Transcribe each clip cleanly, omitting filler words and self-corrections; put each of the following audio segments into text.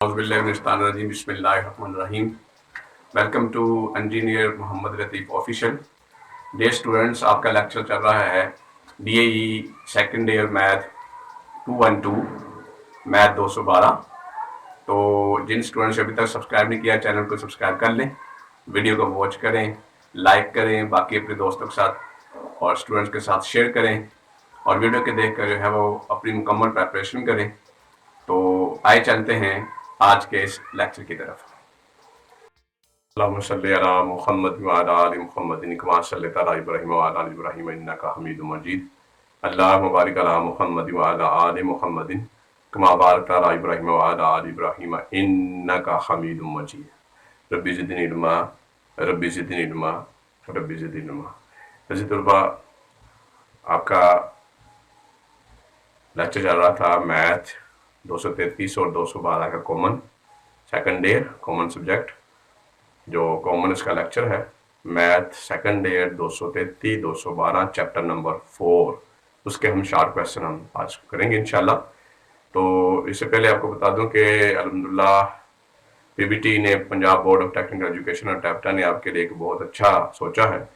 बिस्मिल्लाहिर्रहमानिर्रहीम। Welcome to engineer Mohammad Latif official. Dear students, आपका lecture चल रहा है DAE second year math 212 math 212। तो जिन स्टूडेंट्स अभी तक सब्सक्राइब नहीं किया चैनल को सब्सक्राइब कर लें, वीडियो को वॉच करें, लाइक करें, बाकी अपने दोस्तों के साथ और स्टूडेंट्स के साथ शेयर करें और वीडियो के देख कर जो है वो अपनी मुकम्मल प्रेपरेशन करें। तो आए चलते हैं आज के इस लेक्चर की तरफ। अल्लाहुम्मा सल्ली अला मुहम्मद व अला आलि मुहम्मदिन कमा सल्लैता अला इब्राहीम व अला आलि इब्राहीम इन्नका हमीदुम मजीद। अल्लाहुम्मा बारिक अला मुहम्मद व अला आलि मुहम्मदिन कमा बारकता अला इब्राहीम व अला आलि इब्राहीम इन्नका हमीदुम मजीद। रब्बी ज़िदनी इल्मा, रब्बी ज़िदनी इल्मा, रब्बी ज़िदनी इल्मा। वैसे तलबा, आपका लेक्चर चल रहा था मैथ 233 और 212 का common second year common subject. जो कॉमन इसका लेक्चर है math second year 233 212 chapter number 4, उसके हम शार्ट क्वेश्चन हम आज करेंगे इंशाल्लाह। तो इससे पहले आपको बता दूं कि अल्हम्दुलिल्लाह PBT ने, Punjab board of technical education और टैप्टा ने आपके लिए एक बहुत अच्छा सोचा है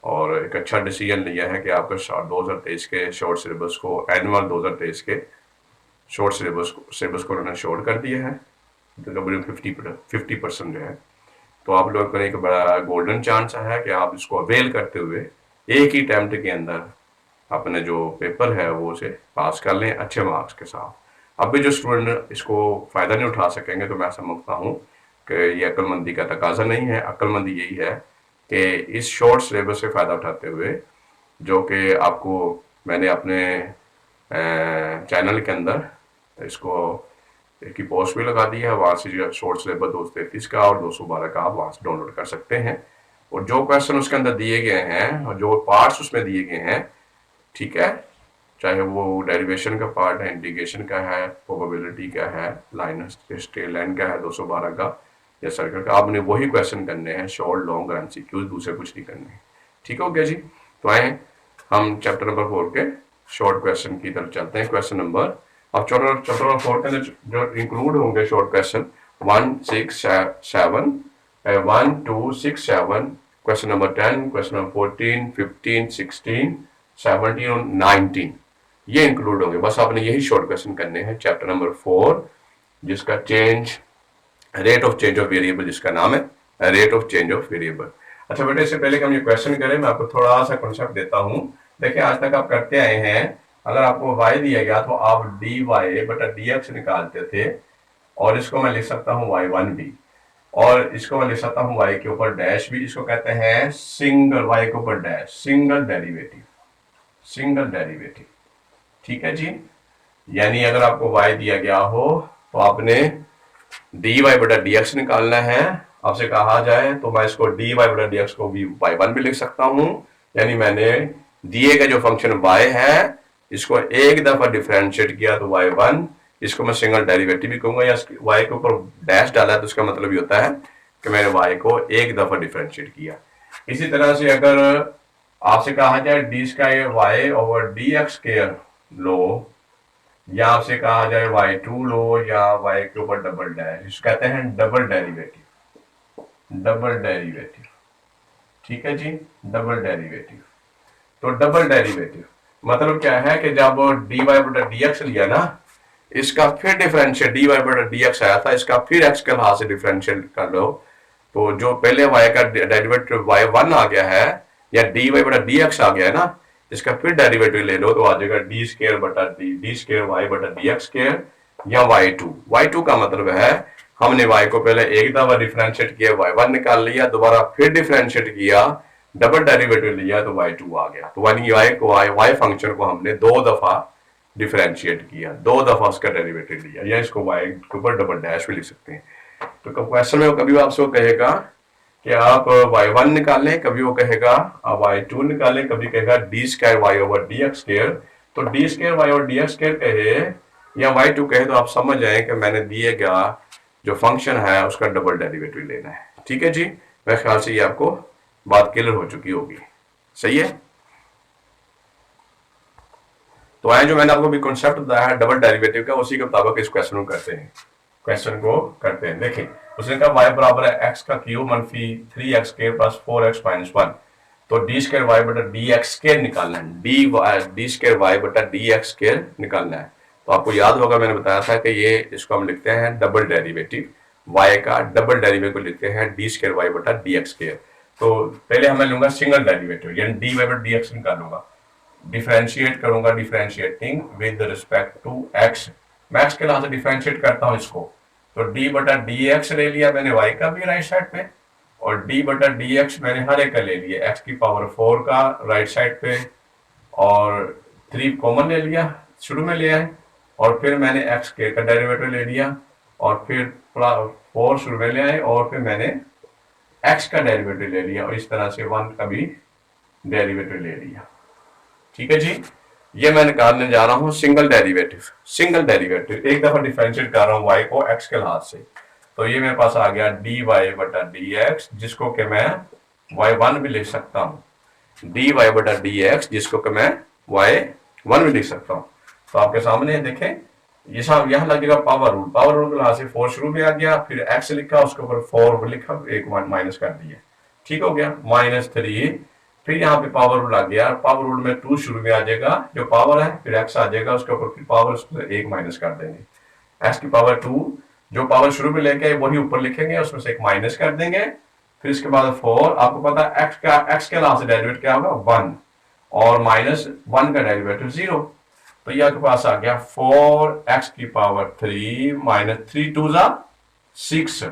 और एक अच्छा डिसीजन लिया है कि आपका 2023 के शॉर्ट सिलेबस को, एनुअल 2023 के शॉर्ट सिलेबस को उन्होंने शॉर्ट कर दिया है तकरीबन 50% जो है। तो आप लोगों को एक बड़ा गोल्डन चांस है कि आप इसको अवेल करते हुए एक ही अटेम्प्ट के अंदर अपने जो पेपर है वो उसे पास कर लें अच्छे मार्क्स के साथ। अब भी जो स्टूडेंट इसको फ़ायदा नहीं उठा सकेंगे तो मैं समझता हूँ कि ये अक्लमंदी का तकाजा नहीं है। अक्लमंदी यही है कि इस शॉर्ट सिलेबस से फ़ायदा उठाते हुए, जो कि आपको मैंने अपने चैनल के अंदर इसको की पोस्ट भी लगा दी है, वहाँ से शॉर्ट सिलेबस 233 का और 212 का आप वहाँ से डाउनलोड कर सकते हैं। और जो क्वेश्चन उसके अंदर दिए गए हैं और जो पार्ट्स उसमें दिए गए हैं, ठीक है, चाहे वो डेरिवेशन का पार्ट है, इंटीग्रेशन का है, प्रोबेबिलिटी का है, लाइन स्ट्रेट लाइन का है 212 का या सर्कल का, आपने वही क्वेश्चन करने हैं, शॉर्ट लॉन्ग और MCQ, दूसरे कुछ नहीं करने। ठीक हो गया जी। तो आए हम चैप्टर नंबर 4 के शॉर्ट क्वेश्चन की तरफ चलते हैं। क्वेश्चन नंबर, अब चैप्टर नंबर 4 के अंदर जो इंक्लूड होंगे short question 1, 6, 7, 1, 2, 6, 7, question number 10, question number 14, 15, 16, 17 और 19, ये इंक्लूड होंगे। बस आपने यही शॉर्ट क्वेश्चन करने हैं चैप्टर नंबर 4, जिसका change rate of change of variable, जिसका नाम है rate of change of variable. अच्छा बेटे, इससे पहले कि हम ये क्वेश्चन करें, मैं आपको थोड़ा सा कॉन्सेप्ट देता हूँ। देखिए, आज तक आप करते आए हैं, अगर आपको y दिया गया तो आप dy बटा dx निकालते थे और इसको मैं लिख सकता हूँ y1 भी और इसको मैं लिख सकता हूँ y के ऊपर डैश भी। इसको कहते हैं सिंगल, y के ऊपर dash, single derivative, single derivative. ठीक है जी। यानी अगर आपको y दिया गया हो तो आपने dy बटा dx निकालना है। आपसे कहा जाए तो मैं इसको dy बटा dx को भी y1 भी लिख सकता हूं। यानी मैंने दिए का जो फंक्शन y है इसको एक दफा डिफरेंशिएट किया तो y1, इसको मैं सिंगल डेरिवेटिव भी कहूंगा, या y के ऊपर डैश डाला तो उसका मतलब ये होता है कि मैंने y को एक दफा डिफरेंशिएट किया। इसी तरह से अगर आपसे कहा जाए d square y over dx square लो, या आपसे कहा जाए y2 लो, या y के ऊपर डबल डैश, इसको कहते हैं डबल डेरिवेटिव, डबल डेरिवेटिव। ठीक है जी, डबल डेरिवेटिव। तो डबल डेरिवेटिव मतलब क्या है कि जब dy बटा dx लिया ना, इसका फिर डिफरेंशियल dy बटा dx आया था, इसका फिर x के लिहाज से डिफरेंशियल कर लो, तो जो पहले y का डेरिवेटिव y1 आ गया है या dy बटा dx आ गया है ना, इसका फिर डेरिवेटिव ले लो तो आ जाएगा डी स्क्वायर बटा डी स्क्वायर वाई बटा dx स्क्वायर या y2। y2 का मतलब है हमने y को पहले एक दफा डिफरेंशिएट किया, y1 निकाल लिया, दोबारा फिर डिफरेंशिएट किया, डबल डेरिवेटिव लिया तो y2 आ गया। तो यानी y फंक्शन को हमने दो दफा डिफरेंशिएट किया, दो दफा उसका डेरिवेटिव लिया, या इसको y के ऊपर डबल डैश भी लिख सकते हैं। तो क्वेश्चन में कभी आपसे वो कहेगा कि आप y1 निकालें, कभी वो कहेगा आप y2 निकालें, कभी कहेगा d square y over dx square. तो d square y over dx square कहे या y2 कहे तो आप समझ जाए कि मैंने दिए गया जो फंक्शन है उसका डबल डेरिवेटिव लेना है। ठीक है जी, मेरे ख्याल से ये आपको बात क्लियर हो चुकी होगी। सही है। तो आए जो मैंने आपको भी कॉन्सेप्ट बताया है डबल डेरिवेटिव का, उसी के मुताबिक इस क्वेश्चन को करते हैं। क्वेश्चन को करते हैं। देखिए उसने कहा y बराबर है x का क्यूब मनफी 3x square plus 4x minus 1। तो डी स्क्वायर वाई बटा डी एक्स स्क्वायर निकालना है, डी स्क्वायर वाई बटा डी एक्स स्क्वायर निकालना है। तो आपको याद होगा मैंने बताया था कि ये इसको हम लिखते हैं डबल डेरिवेटिव, y का डबल डेरिवेटिव लिखते हैं डी स्क्वायर वाई बटा डी एक्स स्क्वायर। तो पहले हमें लूंगा सिंगल डेरिवेटिव यानी डी वाई बटा डी एक्स निकालूंगा, डिफरेंशिएट करूंगा, differentiating with respect to x. मैं एक्स के लिहाज से डिफरेंशिएट करता हूं इसको, तो डी बटा डी एक्स ले लिया मैंने वाई का भी राइट साइड पे, और डी बटा डी एक्स मैंने हर एक का ले लिया एक्स की पावर 4 का राइट साइड पे, और 3 कॉमन ले लिया शुरू में ले आए, और फिर मैंने एक्स के का डेरिवेटिव ले लिया, और फिर 4 शुरू में ले आए, और फिर मैंने एक्स का डेरिवेटिव ले लिया, और इस तरह से 1 का भी डेरिवेटिव ले लिया। ठीक है जी, ये मैं निकालने जा रहा हूं सिंगल डेरिवेटिव। सिंगल डेरिवेटिव एक दफा डिफरेंशिएट कर रहा हूं y को x के लिहाज से, तो ये मेरे पास आ गया dy बटा dx, जिसको कि मैं y1 भी लिख सकता हूं, dy बटा dx जिसको कि मैं y1 भी लिख सकता हूं। तो आपके सामने देखें ये सब यहां लगेगा पावर रूल, पावर रूल के लिहाज से 4 शुरू में आ गया, फिर x लिखा उसके ऊपर 4 लिखा, एक माइनस कर दिया, ठीक हो गया -3। फिर यहाँ पे पावर रूल आ गया, पावर रूल में 2 शुरू में आ जाएगा जो पावर है, फिर x आ जाएगा उसके ऊपर, फिर पावर 1 माइनस कर देंगे, x की पावर 2 जो पावर शुरू में लेके वही ऊपर लिखेंगे, उसमें से 1 माइनस कर देंगे, फिर इसके बाद 4। आपको पता है x के लास्ट डेरिवेटिव क्या होगा 1, और -1 का डेरिवेटिव 0। तो ये आपके पास आ गया 4x की पावर 3 माइनस 3 2 जा 6,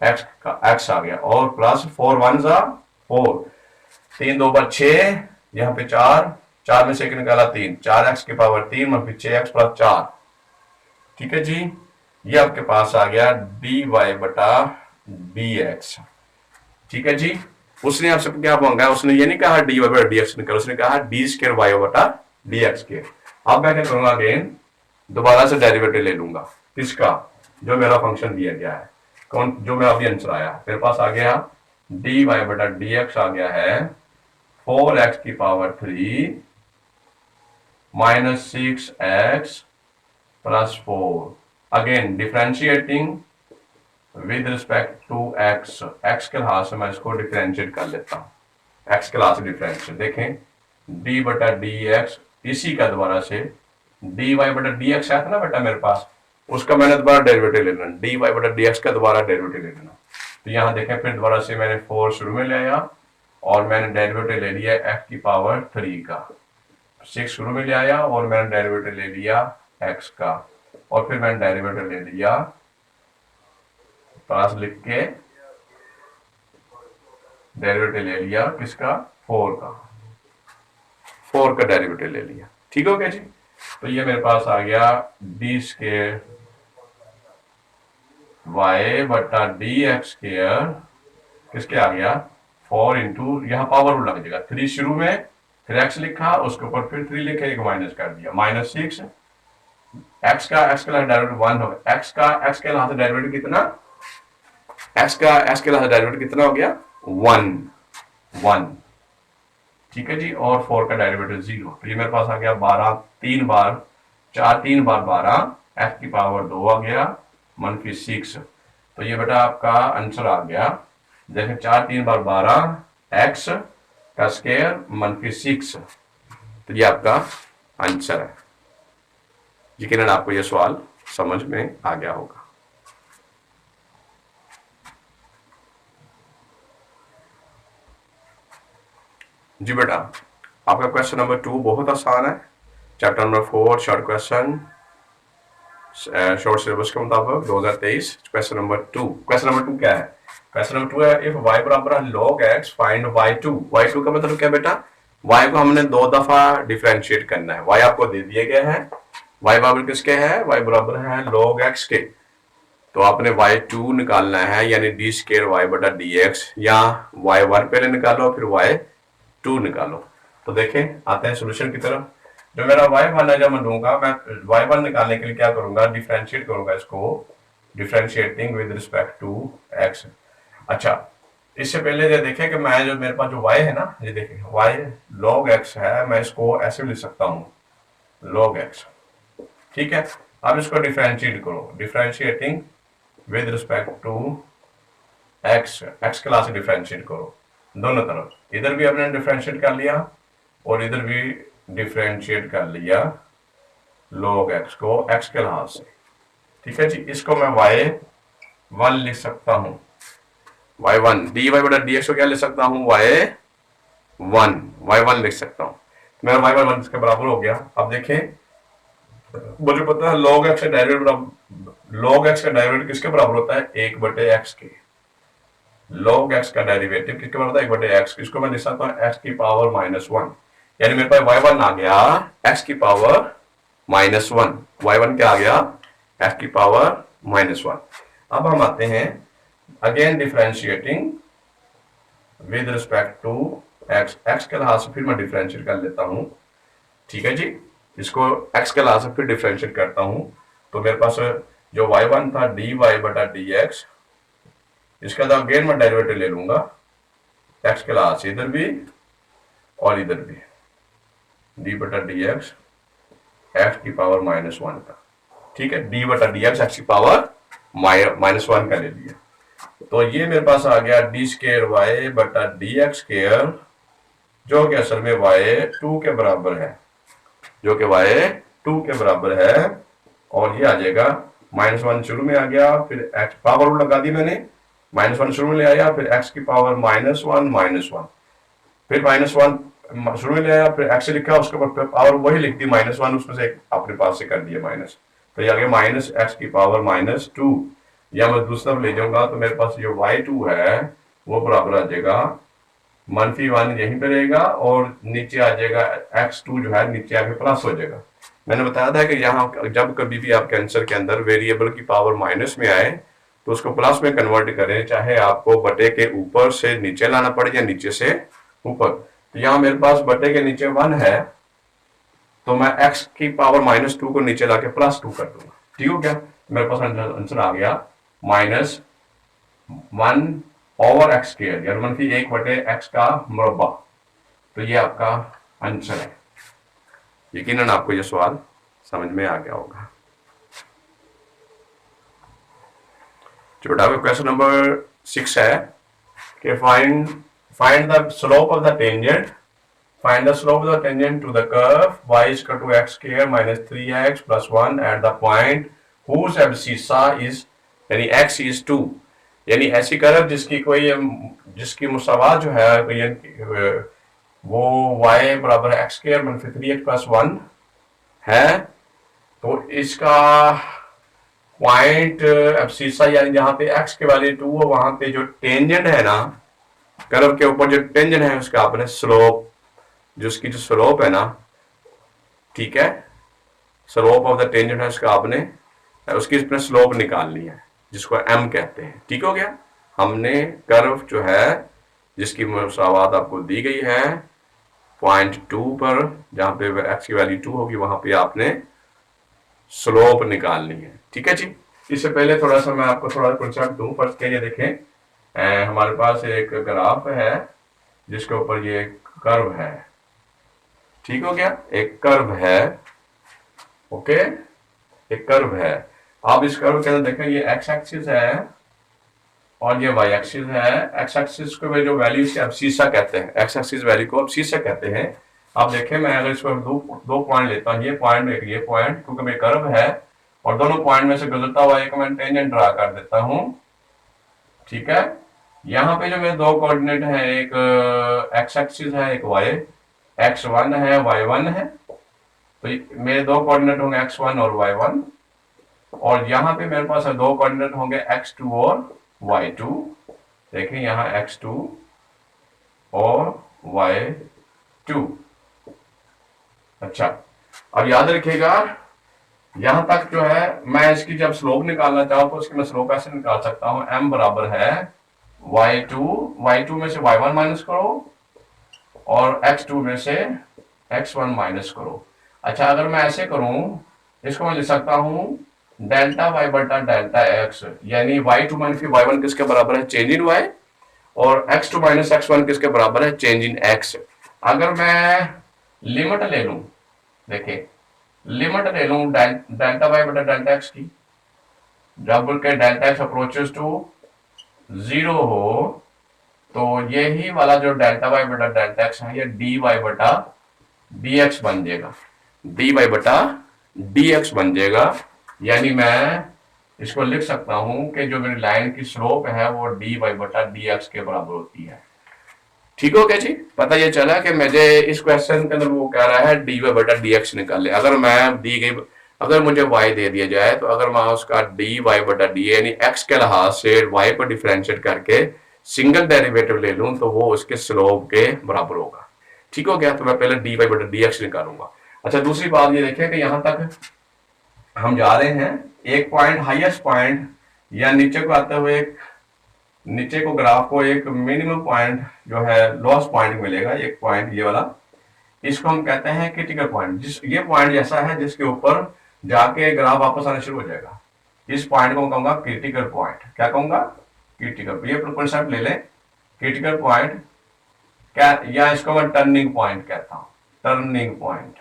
x का x आ गया, और प्लस 4 1 जा 4, 3 2 पर 6, यहाँ पे 4 में से एक निकाला 3, 4x की पावर 3 में फिर 6x प्लस 4। ठीक है जी, ये आपके पास आ गया dy बटा dx। ठीक है जी, उसने आपसे क्या मांगा, उसने ये नहीं कहा dy बटा dx निकाल, उसने कहा d स्क्वायर y बटा dx स्क्वायर। अब मैं क्या करूंगा, अगेन दोबारा से डेरिवेटिव ले लूंगा किसका, जो मेरा फंक्शन दिया गया है, कौन जो मेरा अभी आंसर आया मेरे पास आ गया dy बटा dx आ गया है 4x की power 3 minus 6x plus 4। Again differentiating with respect to x, x के लिहाज से मैं इसको डिफरेंशिएट कर लेता हूं, x के लिहाज से डिफरेंशिएट। देखें d बटा dx, इसी का दोबारा से dy बटा dx आया था ना बेटा मेरे पास, उसका मैंने दोबारा डेरिवेटिव ले लेना, dy बटा dx का दोबारा डेरिवेटिव ले लेना। तो यहाँ देखें फिर दोबारा से मैंने 4 शुरू में ले आया, और मैंने डेरिवेटिव ले लिया x की पावर 3 का, 6 शुरू में ले आया, और मैंने डेरिवेटिव ले लिया x का, और फिर मैंने डेरिवेटिव ले लिया प्लस लिख के डेरिवेटिव ले लिया किसका 4 का, 4 का डेरिवेटिव ले लिया। ठीक हो गया जी, तो ये मेरे पास आ गया डी स्क्वायर y बटा डी एक्स स्क्वायर किसके आ गया 4 इंटू, यहाँ पावर रूल लग जाएगा, 3 शुरू में, फिर x लिखा उसके ऊपर फिर 3 लिखे, एक माइनस कर दिया, -6। x का डेरिवेटिव 1 होगा, x के लिहाज से डेरिवेटिव कितना, x के लिहाज से डेरिवेटिव कितना हो गया 1। ठीक है जी, और 4 का डेरिवेटिव 0। तो ये मेरे पास आ गया 12, 3 बार 4 3 बार 12, x की पावर 2 आ गया -6। तो ये बेटा आपका आंसर आ गया, देखें 4 3 बार 12 x का स्क्वायर -6। तो ये आपका आंसर है। यकीनन आपको ये सवाल समझ में आ गया होगा। जी बेटा, आपका क्वेश्चन नंबर 2 बहुत आसान है, chapter number 4 short question, short syllabus के मुताबिक 2023। क्वेश्चन नंबर 2, क्वेश्चन नंबर 2 क्या है, क्वेश्चन नंबर 2 है इफ y बराबर है log x find y2। y2 का मतलब क्या बेटा, y को हमने 2 दफा डिफरेंशिएट करना है, y आपको दे दिए गए हैं, y बराबर किसके है, y बराबर है log x के, तो आपने y2 निकालना है, यानी d स्क्वायर y बटा dx, या y1 पहले निकालो फिर y2 निकालो। तो देखें आते हैं सोल्यूशन की तरफ। जो मेरा y1 है, जब मैं लूंगा, मैं y1 निकालने के लिए क्या करूंगा, डिफरेंशिएट करूंगा इसको, differentiating with respect to x। अच्छा, इससे पहले ये देखें कि मैं जो मेरे पास जो y है ना, ये देखें y log x है, मैं इसको ऐसे भी लिख सकता हूँ log x। ठीक है, अब इसको डिफरेंशिएट करो, differentiating with respect to x, x class से डिफ्रेंशिएट करो दोनों तरफ, इधर भी आपने डिफ्रेंशिएट कर लिया और इधर भी डिफ्रेंशिएट कर लिया log x को x के लिहाज से। ठीक है जी, इसको मैं y1 लिख सकता हूं, y1 dy बटा dx को क्या लिख सकता हूं, y1 लिख सकता हूं। मेरा y1 इसके बराबर हो गया। अब देखें, मुझे पता है log x का डेरिवेटिव किसके बराबर होता है, 1 बटे x के। log x का डेरिवेटिव किसके बराबर होता है, 1 बटे x। इसको मैं लिख सकता हूँ x की पावर -1, यानी मेरे पास y1 आ गया x की पावर -1। y1 क्या आ गया, x की पावर -1। अब हम आते हैं again differentiating with respect to x, x के लिहाज से फिर मैं डिफरेंशिएट कर लेता हूं। ठीक है जी, इसको x के लिहाज से फिर डिफरेंशिएट करता हूं, तो मेरे पास जो y1 था dy बटा dx, इसका तो अगेन मैं डेरिवेटिव ले लूंगा x के लिहाज से, इधर भी और इधर भी, d बटा dx x की पावर -1 का। ठीक है, d बटा dx x की पावर -1 का ले लिया, तो ये मेरे पास आ गया डी स्केयर वाई बटा डी एक्स स्केयर, जो कि असल में y2 के बराबर है, जो कि y2 के बराबर है। और ये आ जाएगा -1 शुरू में आ गया, फिर x पावर लगा दी मैंने, -1 शुरू में ले आया, फिर x की पावर -1, फिर -1 शुरू में ले आया, फिर x से लिखा, उसके बाद पावर वही लिख दी -1, उसमें से अपने पास से कर दिया माइनस, तो ये आ गया -x की पावर -2। या मैं दूसरा ले जाऊंगा तो मेरे पास जो y2 है वो बराबर आ जाएगा -1 यहीं पे रहेगा, और नीचे आ जाएगा x2 जो है नीचे आके प्लस हो जाएगा। मैंने बताया था कि यहाँ जब कभी भी आपके आंसर के अंदर वेरिएबल की पावर माइनस में आए तो उसको प्लस में कन्वर्ट करें, चाहे आपको बटे के ऊपर से नीचे लाना पड़े या नीचे से ऊपर। तो यहाँ मेरे पास बटे के नीचे 1 है, तो मैं x की पावर -2 को नीचे लाके +2 कर दूंगा। ठीक हो गया, मेरे पास आंसर आ गया -1 ओवर x स्क्वायर, यानी मन की 1 बटे x का मुरब्बा। तो ये आपका आंसर है। यकीनन आपको ये सवाल समझ में आ गया होगा। छोटा क्वेश्चन नंबर 6 है कि find the slope of the tangent, find the slope of the tangent to the curve y is equal to x square minus 3x plus 1 at the point whose abscissa is, यानी x is 2, यानी ऐसी curve जिसकी मुसावात जो है वो y बराबर x square minus 3x plus 1 है। तो इसका पॉइंट एब्सिसा, यानी जहां पे x के वैल्यू 2 है, वहां पे जो टेंजेंट है ना, कर्व के ऊपर जो टेंजेंट है उसका आपने स्लोप, जिसकी जो स्लोप है ना, ठीक है, स्लोप ऑफ द टेंजेंट है उसका आपने उसकी इसमें स्लोप निकालनी है, जिसको m कहते हैं। ठीक हो गया, हमने कर्व जो है जिसकी मुसावात आपको दी गई है पॉइंट 2 पर, जहां पे x की वैल्यू 2 होगी, वहां पे आपने स्लोप निकालनी है। ठीक है जी, इससे पहले थोड़ा सा मैं आपको थोड़ा कंसेप्ट दूं। फर्स्ट के लिए देखें, हमारे पास एक ग्राफ है जिसके ऊपर ये कर्व है। ठीक हो गया, एक कर्व है, ओके, एक कर्व है। आप इस कर्व के अंदर देखें, ये एक्स एक्सिस है और ये वाई एक्सिस है। एक्स एक्सिस को जो वैल्यू से एब्सिसा कहते हैं, एक्स एक्सिस वैल्यू को एब्सिसा कहते हैं। आप देखें, मैं अगर इसको दो पॉइंट लेता हूँ, ये पॉइंट एक ये पॉइंट, क्योंकि मेरे कर्व है और दोनों पॉइंट में से गुजरता हुआ एक मैं टेंजेंट ड्रा कर देता हूँ। ठीक है, यहाँ पे जो मेरे दो कोऑर्डिनेट है, एक एक्स एक्सिस है, एक वाई, x1 है, y1 है, तो मेरे दो कोऑर्डिनेट होंगे x1 और y1, और यहाँ पे मेरे पास दो कोऑर्डिनेट होंगे x2 और y2। देखें यहाँ x2 और y2। अच्छा, अब याद रखिएगा, यहां तक जो है मैं इसकी जब स्लोप निकालना चाहूँ तो इसकी मैं स्लोप ऐसे निकाल सकता हूँ, m बराबर है y2 में से y1 माइनस करो और x2 में से x1 माइनस करो। अच्छा, अगर मैं ऐसे करूं, इसको मैं लिख सकता हूं डेल्टा y बटा डेल्टा x, यानी y2 माइनस y1 किसके बराबर है, चेंज इन y, और x2 माइनस x1 किसके बराबर है, चेंज इन x। अगर मैं लिमिट ले लूं, देखिए लिमिट ले लूं डेल्टा y बटा डेल्टा x की, जब के डेल्टा एक्स अप्रोचेस टू 0 हो तो यही वाला जो डेल्टा वाई बटा डेल्टा एक्स है ये डी वाई बटा डी एक्स बन जाएगा, डी वाई बटा डी एक्स बन जाएगा। यानी मैं इसको लिख सकता हूं कि जो मेरी लाइन की स्लोप है वो डी वाई बटा डी एक्स के बराबर होती है। ठीक हो गया जी, पता ये चला कि मुझे इस क्वेश्चन के अंदर वो कह रहा है डी वाई बटा डी एक्स निकाले। अगर मैं दी गई, अगर मुझे y दे दिया जाए तो अगर मैं उसका डी वाई बटा डी यानी x के लिहाज से y को डिफरेंशिएट करके सिंगल डेरिवेटिव ले लूं तो वो उसके स्लोप के बराबर होगा। ठीक हो गया, तो मैं पहले डी वाई बटा डी एक्स निकालूंगा। अच्छा, दूसरी बात ये देखिए कि यहां तक हम जा रहे हैं, एक पॉइंट हाईएस्ट पॉइंट या नीचे को आते हुए नीचे को ग्राफ को एक मिनिमम पॉइंट जो है लोएस्ट पॉइंट मिलेगा, एक पॉइंट ये वाला, इसको हम कहते हैं क्रिटिकल पॉइंट। जिस ये पॉइंट ऐसा है जिसके ऊपर जाके ग्राफ वापस आना शुरू हो जाएगा, इस पॉइंट को कहूंगा क्रिटिकल पॉइंट। क्या कहूंगा? क्रिटिकल। ये कॉन्सेप्ट ले लें, क्रिटिकल पॉइंट क्या, या इसको मैं टर्निंग पॉइंट कहता हूं, टर्निंग पॉइंट,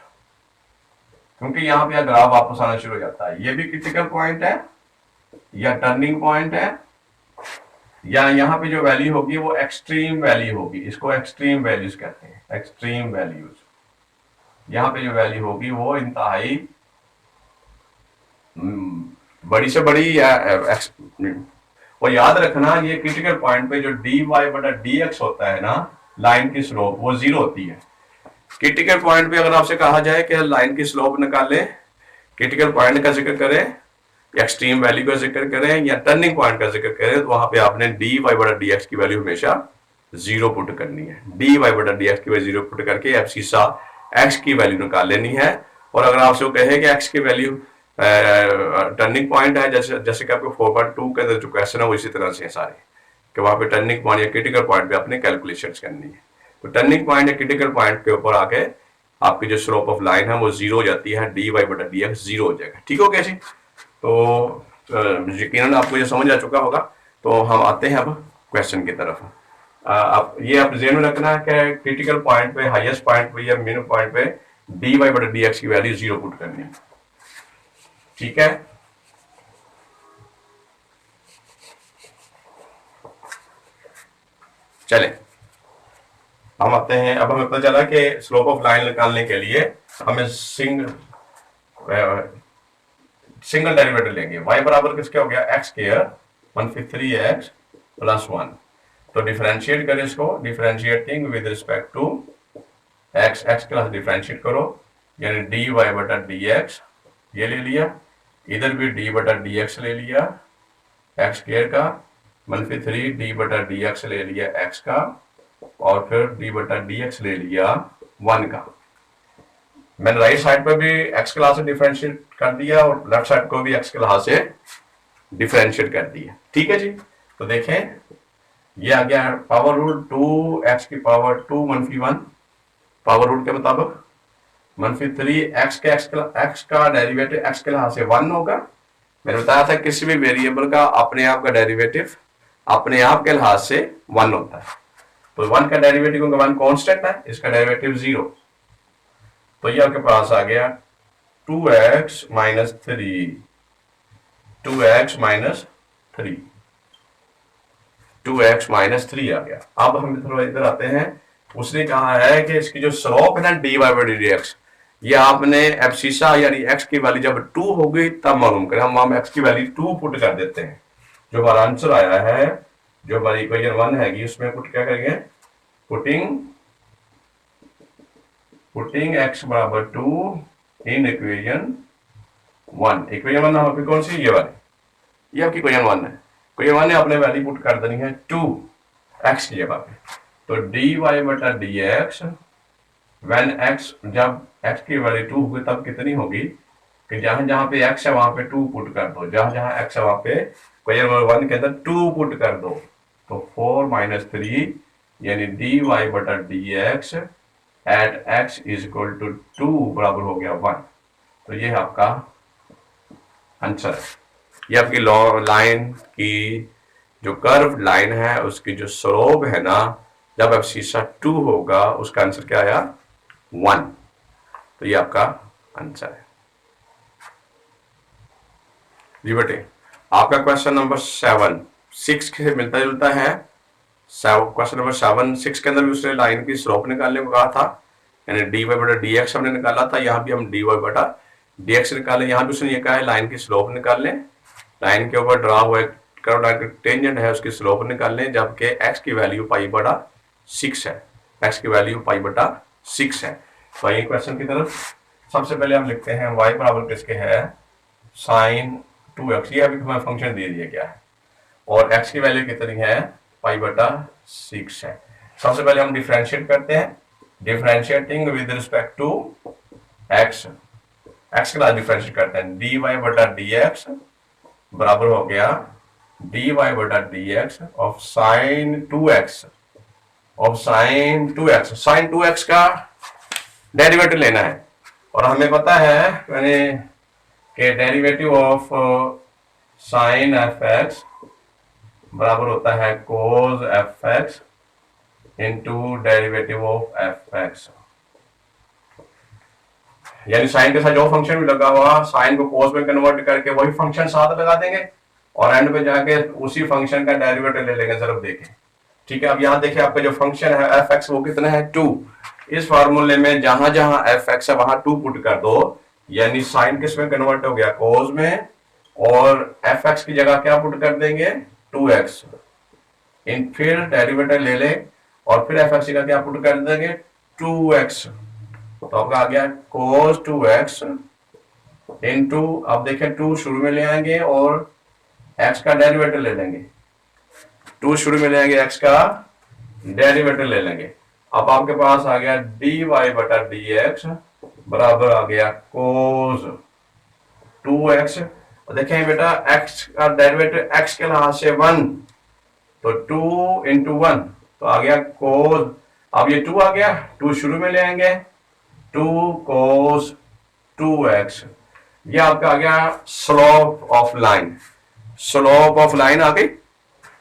क्योंकि यहां पे ग्राफ वापस आना शुरू हो जाता है। ये भी क्रिटिकल पॉइंट है या टर्निंग पॉइंट है, या यहाँ पे जो वैल्यू होगी वो एक्सट्रीम वैल्यू होगी, इसको एक्सट्रीम वैल्यूज कहते हैं, एक्सट्रीम वैल्यूज। यहाँ पे जो वैल्यू होगी वो इंतहाई बड़ी से बड़ी या और याद रखना ये क्रिटिकल पॉइंट पे जो डी वाई बटा डी एक्स होता है ना, लाइन की स्लोप वो 0 होती है। क्रिटिकल पॉइंट पे अगर आपसे कहा जाए कि लाइन की स्लोप निकालें, क्रिटिकल पॉइंट का जिक्र करें, एक्सट्रीम वैल्यू का जिक्र करें या टर्निंग पॉइंट का जिक्र करें, तो वहां पे आपने डी वाई बटा डी एक्स की वैल्यू हमेशा 0 पुट करनी है। डी वाई बटा डी एक्स की वैल्यू 0 पुट करके एब्सिसा एक्स की वैल्यू निकाल लेनी है। और अगर आपसे वो कहे कि एक्स की वैल्यू टर्निंग पॉइंट है, जैसे कि आपको 4.2 के अंदर जो क्वेश्चन है वो इसी तरह से है सारे, कि वहां पे टर्निंग पॉइंट या क्रिटिकल पॉइंट पे आपने कैलकुलेशंस करनी है। तो टर्निंग पॉइंट या क्रिटिकल पॉइंट के ऊपर आके आपकी जो स्लोप ऑफ लाइन है वो 0 हो जाती है, डी वाई बटा डी एक्स 0 हो जाएगा। ठीक हो गया जी? तो यकीनन आपको ये समझ आ चुका होगा। तो हम आते हैं अब क्वेश्चन की तरफ। आप जेहन में रखना है कि क्रिटिकल पॉइंट पे, हाईएस्ट पॉइंट पे या मिनिमम पॉइंट पे डी वाई बटा डी एक्स की वैल्यू 0 पुट करनी है। ठीक है, चले हम आते हैं। अब हमें पता चला कि स्लोप ऑफ लाइन निकालने के लिए हमें सिंगल डेरिवेटिव लेंगे। y बराबर किसके हो गया? X square 153x plus 1। तो डिफरेंशिएट करें इसको, differentiating with respect to x, x के साथ डिफरेंशिएट करो, यानी डी वाई बटा डी एक्स ये ले लिया, इधर भी डी बटा डी एक्स ले लिया एक्स स्क्वायर का, 153 डी बटा डी एक्स ले लिया x का, और फिर डी बटा डी एक्स ले लिया 1 का। मैंने राइट साइड पर भी x के लिहाज से डिफरेंशिएट कर दिया और लेफ्ट साइड को भी x के लिहाज से डिफरेंशिएट कर दिया। ठीक है जी? तो देखें ये आ गया पावर रूल 2x की पावर 2 मनफी 1, पावर रूल के मुताबिक मनफी 3 x का डेरिवेटिव x के लिहाज से 1 होगा। मैंने बताया था किसी भी वेरिएबल का अपने आप का डेरिवेटिव अपने आप के लिहाज से 1 होता है। तो 1 का डेरिवेटिव, 1 कांस्टेंट है, इसका डेरिवेटिव 0। तो ये आपके पास आ गया 2x minus 3, 2x minus 3, 2x minus 3 आ गया। अब हम थोड़ा इधर आते हैं। उसने कहा है कि इसकी जो स्लोप है ना d y by d x, ये आपने एब्सिसा यानी x की वैल्यू जब 2 होगी तब मालूम करें। हम वहां x की वैल्यू 2 पुट कर देते हैं। जो हमारा आंसर आया है, जो हमारी इक्वेशन 1 हैगी, उसमें पुट क्या करेंगे? पुटिंग x बराबर 2 इन इक्वेशन 1। इक्वेशन 1 आपकी कौन सी? ये वाली, ये आपकी इक्वेशन 1 है। इक्वेशन 1 ने आपने वैल्यू पुट कर देनी है 2 x की जगह पे। तो डी वाई बटा डी एक्स व्हेन x, जब x की वैल्यू 2 होगी तब कितनी होगी कि जहां जहां पे x है वहां पे 2 पुट कर दो, जहां जहां x है वहां पे इक्वेशन 1 के अंदर 2 पुट कर दो। तो 4 माइनस 3 यानी डी वाई बटा d x at x is equal to 2 बराबर हो गया 1। तो ये आपका आंसर है। ये आपकी लाइन की जो कर्व लाइन है उसकी जो स्लोप है ना, जब एब्सिसा 2 होगा उसका आंसर क्या आया? 1। तो ये आपका आंसर है जी बेटे। आपका क्वेश्चन नंबर 6 से मिलता जुलता है। क्वेश्चन नंबर 6 के अंदर भी उसने लाइन की स्लोप निकालने को कहा था, यानी dy बटा dx हमने निकाला था। यहाँ भी हम dy बटा dx निकाले। यहाँ भी उसने ये कहा है लाइन की स्लोप निकाल लें, लाइन के ऊपर ड्रा हुआ कर्व लाइन का टेंजेंट है उसकी स्लोप निकाल लें, जबकि x की वैल्यू पाई बटा 6 है। x की वैल्यू पाई बटा 6 है। तो ये क्वेश्चन की तरफ सबसे पहले हम लिखते हैं y बराबर किसके है, साइन 2x। ये अभी हमें फंक्शन दे दिया गया है और x की वैल्यू कितनी है, पाई बटा 6 है। सबसे पहले हम डिफरेंशिएट करते हैं, differentiating with respect to x, x के साथ डिफरेंशिएट करते हैं। dy बटा dx बराबर हो गया dy बटा dx of sine 2x, of sine 2x। Sine 2x का डेरिवेटिव लेना है और हमें पता है यानी कि डेरिवेटिव ऑफ साइन fx बराबर होता है cos fx into derivative of fx, यानी साइन के साथ जो फंक्शन भी लगा हुआ साइन को cos में कन्वर्ट करके वही फंक्शन साथ लगा देंगे और एंड पे जाके उसी फंक्शन का डेरिवेटिव ले लेंगे। जरा देखें, ठीक है। अब यहाँ देखिए आपका जो फंक्शन है fx वो कितना है 2। इस फार्मूले में जहां जहां fx है वहां 2 पुट कर दो, यानी साइन किस में कन्वर्ट हो गया, cos में, और fx की जगह क्या पुट कर देंगे 2x, इन फिर डेरिवेटिव ले ले और फिर fx का क्या पुट कर देंगे 2x। तो आपका आ गया cos 2x इंटू, अब देखें 2 शुरू में ले आएंगे और x का डेरिवेटिव ले लेंगे, 2 शुरू में ले आएंगे x का डेरिवेटिव ले लेंगे। अब आपके पास आ गया dy बटा dx बराबर आ गया cos 2x। देखें बेटा x का डेरिवेटिव x के लिहाज से 1, तो 2 इंटू 1 तो आ गया cos, अब ये 2 आ गया, 2 शुरू में ले आएंगे 2 cos 2x। ये आपका आ गया slope of line, slope of line आ गई।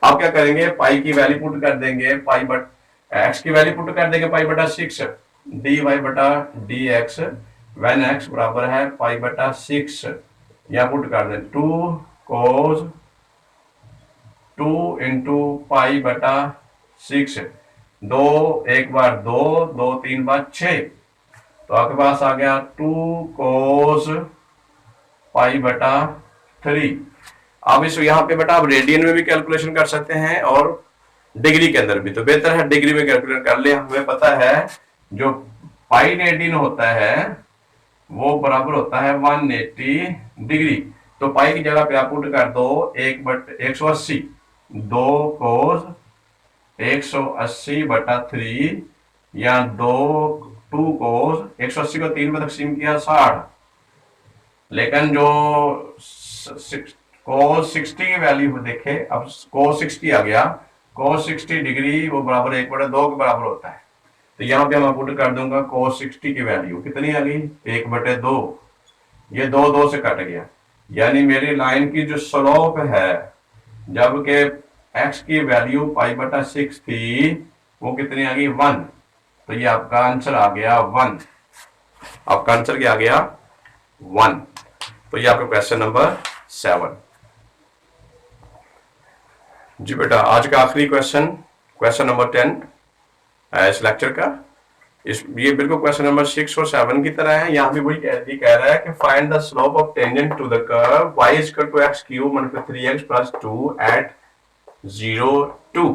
आप क्या करेंगे, पाई की वैल्यू पुट कर देंगे, पाई बट एक्स की वैल्यू पुट कर देंगे पाई बटा 6 dy बटा dx व्हेन x बराबर है पाई बटा 6, या पुट कर दें 2 cos 2 इंटू पाई बटा 6, 2 एक बार 2, 2 3 बार 6, तो आपके पास आ गया 2 cos पाई बटा 3। अब इस यहाँ पे बेटा आप रेडियन में भी कैलकुलेशन कर सकते हैं और डिग्री के अंदर भी, तो बेहतर है डिग्री में कैलकुलेट कर ले। हमें पता है जो पाई रेडियन होता है वो बराबर होता है 180 डिग्री, तो पाई की जगह पे आप पुट कर दो 1/180, 2 cos 180 बटा 3, या 2 cos 180 को 3 में तकसीम किया 60, लेकिन जो cos 60 की वैल्यू देखे, अब cos 60 आ गया, cos 60 डिग्री वो बराबर 1/2 के बराबर होता है, तो यहाँ पे मैं पुट कर दूंगा cos 60 की वैल्यू कितनी आ गई 1/2, ये 2 से कट गया, यानी मेरी लाइन की जो स्लोप है जबकि x की वैल्यू पाई बटा 6 थी वो कितनी आ गई 1, तो ये आपका आंसर आ गया 1। आपका आंसर क्या आ गया 1। तो ये आपका क्वेश्चन नंबर 7। जी बेटा आज का आखिरी क्वेश्चन, क्वेश्चन नंबर 10 इस लेक्चर का, ये बिल्कुल क्वेश्चन नंबर 6 और 7 की तरह है। यहाँ भी वही कह रहा है कि find the slope of tangent to the curve y equal to x cube multiply 3x plus 2 at 0 2,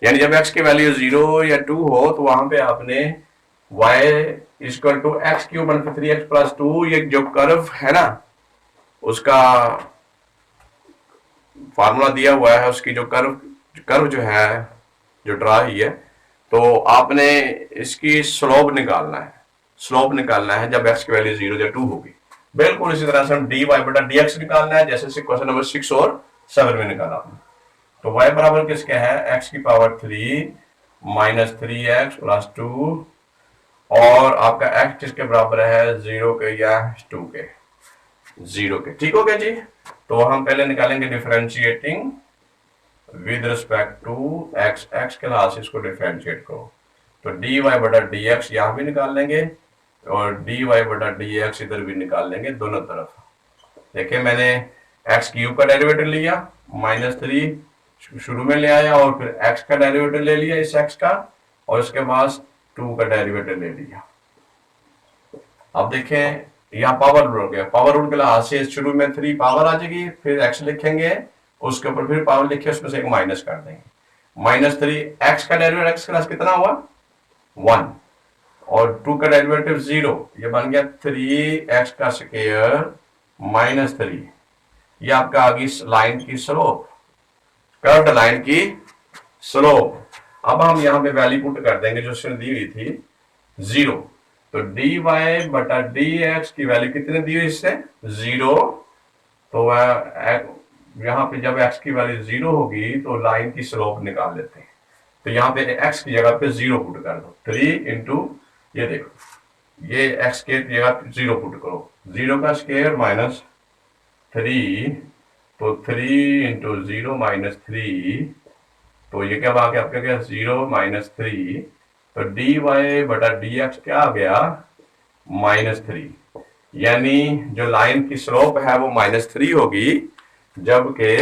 यानी जब x की वैल्यू 0 या 2 हो तो वहां पे आपने y equal to x cube multiply 3x plus 2, ये जो कर्व है ना उसका फार्मूला दिया हुआ है, उसकी जो कर्व जो है जो ड्रा हुई है, तो आपने इसकी स्लोप निकालना है, स्लोप निकालना है जब x की वैल्यू 0 या 2 होगी। बिल्कुल इसी तरह से हम dy बटा dx निकालना है जैसे क्वेश्चन नंबर 6 और 7 में निकाला। तो y बराबर किसके है x की पावर 3 माइनस 3x प्लस 2, और आपका x किसके बराबर है 0 के या 2 के, 0 के। ठीक हो गया जी। तो हम पहले निकालेंगे differentiating with respect to x, x के लिहाज से इसको डिफरेंशिएट करो, तो dy बटा dx यहाँ भी निकाल लेंगे और dy बटा dx इधर भी निकाल लेंगे दोनों तरफ। देखिए मैंने एक्स क्यूब का डेरिवेटिव लिया, -3 शुरू में ले आया और फिर एक्स का डेरिवेटिव ले लिया इस एक्स का, और इसके बाद 2 का डेरिवेटिव ले लिया। अब देखें यहाँ पावर रूल हो गया, पावर रूल के लिहाज से शुरू में 3 पावर आ जाएगी, फिर एक्स लिखेंगे, उसके ऊपर फिर पावर लिखे, उसमें से एक माइनस कर देंगे। -3 एक्स का डेरिवेटिव एक्स क्लास कितना हुआ 1 और 2 का डेरिवेटिव 0, ये बन गया 3x का स्क्वायर -3। ये आपका आ गई लाइन की स्लोप, कर्व्ड लाइन की स्लोप। अब हम यहां पे वैल्यू पुट कर देंगे जो उसने दी हुई थी 0, तो dy बटा dx की वैल्यू कितने दी हुई इससे 0, तो यहां पे जब x की वैल्यू 0 होगी तो लाइन की स्लोप निकाल लेते हैं। तो यहाँ पे x की जगह पे 0 पुट कर दो, 3 इंटू ये देखो, ये x के जगह 0 पुट करो, 0 का स्क्वायर -3, तो 3 इंटू 0 -3, तो ये क्या आ गया आपका, क्या 0 -3, तो dy बटा dx क्या आ गया -3, यानी जो लाइन की स्लोप है वो -3 होगी, जबकि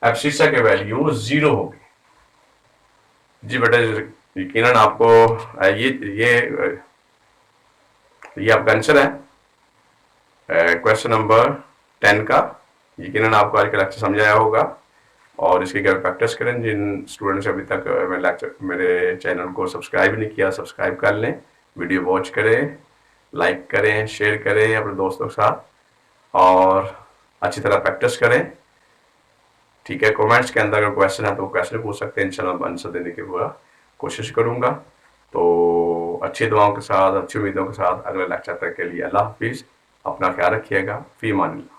एब्सिसा की वैल्यू 0 होगी। जी बेटा, यकीनन आपको ये आपका आंसर है क्वेश्चन नंबर 10 का। यकीनन आपको आज का लेक्चर समझ आया होगा और इसकी क्या प्रैक्टिस करें। जिन स्टूडेंट्स अभी तक मेरे चैनल को सब्सक्राइब नहीं किया, सब्सक्राइब कर लें, वीडियो वॉच करें, लाइक करें, शेयर करें अपने दोस्तों के साथ और अच्छी तरह प्रैक्टिस करें। ठीक है, कमेंट्स के अंदर अगर क्वेश्चन है तो क्वेश्चन पूछ सकते हैं, इंशाल्लाह आंसर देने की पूरा कोशिश करूंगा। तो अच्छी दुआओं के साथ, अच्छी उम्मीदों के साथ अगले लेक्चर तक के लिए अल्लाह हाफिज़, अपना ख्याल रखिएगा, फी अमान अल्लाह।